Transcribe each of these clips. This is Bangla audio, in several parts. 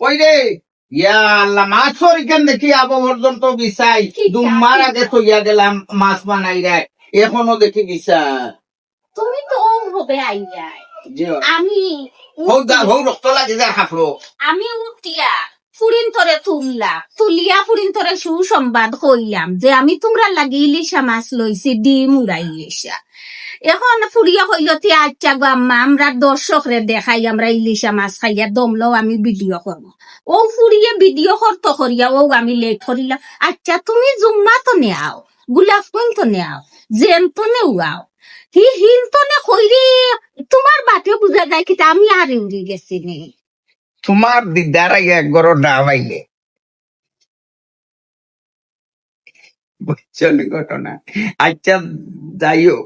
ওই রে ইয়া আল্লাহ মাছর এখান দেখি আবো পর্যন্ত বিছাই দুমার আগে তৈয়া গেলাম মাছ বানাই রে এখনো দেখি বিছা তুমি তো হবে আইয়াই জি আমি হৌ রক্ত লাগে যা হাফলো আমি উঠিয়া ফুরিন তরে তুলিয়া ফুরিন তরে সুসংবাদ কইলাম যে আমি তোমরা লাগি ইলিশা মাছ লইছি ডিম উড়াই ইলিশা এখন ফুরিয়া হইল তি আচ্ছা গো আম্মা আমরা দর্শকরে দেখাই আমরা ইলিশা মাছ খাইয়া দমলো আমি ভিডিও করবো ও ফুরিয়ে ভিডিও করতো করিয়া ও আমি লেট করিলাম আচ্ছা তুমি জুম্মা তো নেও গুলাফ তো নেও জেন তো নেওয়াও হিন তো নে কইরি তোমার বাতে বুঝা যায় কি আমি আর উড়ি গেছি নে তোমার দিদার আগে একবার না পাইলে বুঝছো ঘটনা আচ্ছা যাইও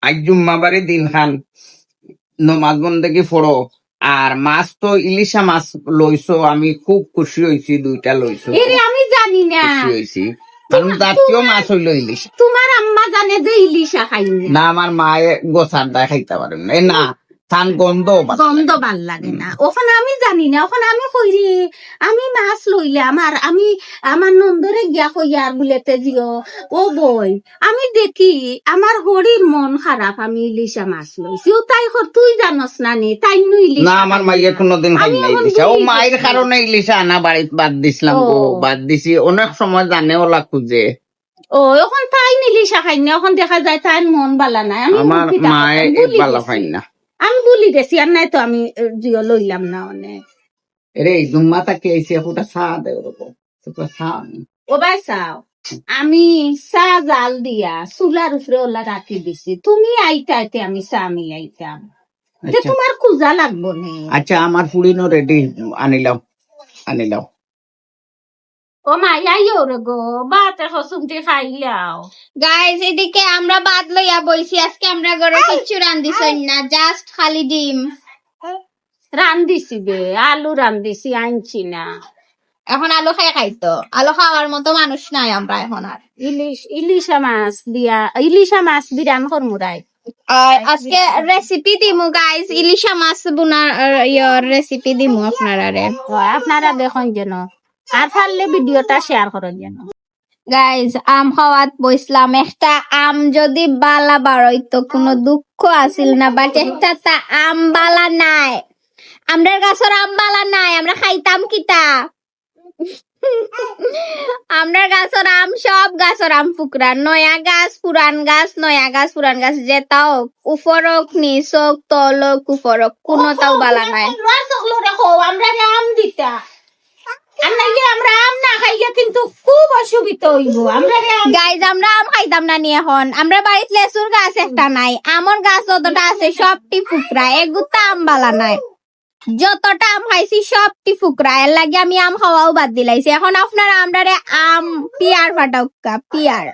আজ জুম্মাবারে দিন খান নমাজ বন্দেগি পড়ো আর মাছ তো ইলিশা মাছ লইছো আমি খুব খুশি হয়েছি দুইটা লইছো এরে আমি জানি না খুশি হয়েছি কারণ জাতীয় মাছ হইলো ইলিশ তোমার আম্মা জানে যে ইলিশা খাইনি না আমার মায়ে গোছার দা খাইতে পারেন না এ না থান গন্ধ গন্ধ ভাল লাগে না ওখানে আমি জানি না ওখানে আমি কইরি আমি মাছ লইলে আমার নন্দরে গিয়া কইয়া আর বুলেতে জিও ও বই আমি দেখি আমার হরির মন খারাপ আমি ইলিশা মাছ লইছি ও তাই তুই জানস না নি তাই নু ইলিশা না আমার মাইয়ে কোনোদিন খাই না ইলিশা ও মায়ের কারণে ইলিশা আনা বাড়িতে বাদ দিছিলাম গো বাদ দিছি অনেক সময় জানে ওলা খুঁজে ও এখন তাই ইলিশা খাই না এখন দেখা যায় তাই মন বালা নাই আমি আমার মায়ে ভালো খাই না আমি বলি গেছি আর নাই তো আমি জিও লইলাম না অনেক রে জুম্মা তাকে এসে ওটা চা দে ওরকম চা ও ভাই চাও আমি চা জাল দিয়া চুলার উপরে ওলা রাখি দিছি তুমি আইতে আইতে আমি চা আমি আইতাম তোমার কুজা লাগবো নে আচ্ছা আমার ফুড়িনো রেডি আনিলাম ও মাই আইও রে গো বাতে হসুমটি খাইলাও গাইস এদিকে আমরা বাদ লইয়া বইছি আজকে আমরা ঘরে কিচ্ছু রান্ধিছই না জাস্ট খালি ডিম রান্ধিছি বে আলু রান্ধিছি আনছি না এখন আলু খাইতো আলু খাওয়ার মতো মানুষ নাই আমরা এখন আর ইলিশা মাছ বিরান করমুরাই আর আজকে রেসিপি দিমু গাইস ইলিশা মাছ বুনার রেসিপি দিমু আপনারারে আপনারা দেখুন যেন আর পারলে ভিডিওটা শেয়ার করেন যেন গাইজ আম খাওয়াত বইছিলাম একটা আম যদি বালা বাড়ইতো কোনো দুঃখ আছিল না বাট একটা তা আম বালা নাই আমরার গাছের আম বালা নাই আমরা খাইতাম কিতা আমরার গাছের আম সব গাছের আম ফুকরা নয়া গাছ পুরান গাছ নয়া গাছ পুরান গাছ যেটাও উপরক নিচক তলক উপরক কোনোটাও বালা নাই আমরা আম দিতা আমরা আম না খাইয়া কিন্তু খুব অসুবিধা হইব আমরা গাইজ আমরা আম খাইতাম না নি এখন আমরা বাড়িতে লেচুর গাছ একটা নাই আমর গাছ যতটা আছে সবটি ফুকরা এগুতা আম বালা নাই যতটা আম খাইছি সবটি ফুকরা এর লাগে আমি আম খাওয়াও বাদ দিলাইছি এখন আপনারা আমরা আম পিয়ার ফাটাউকা পিয়ার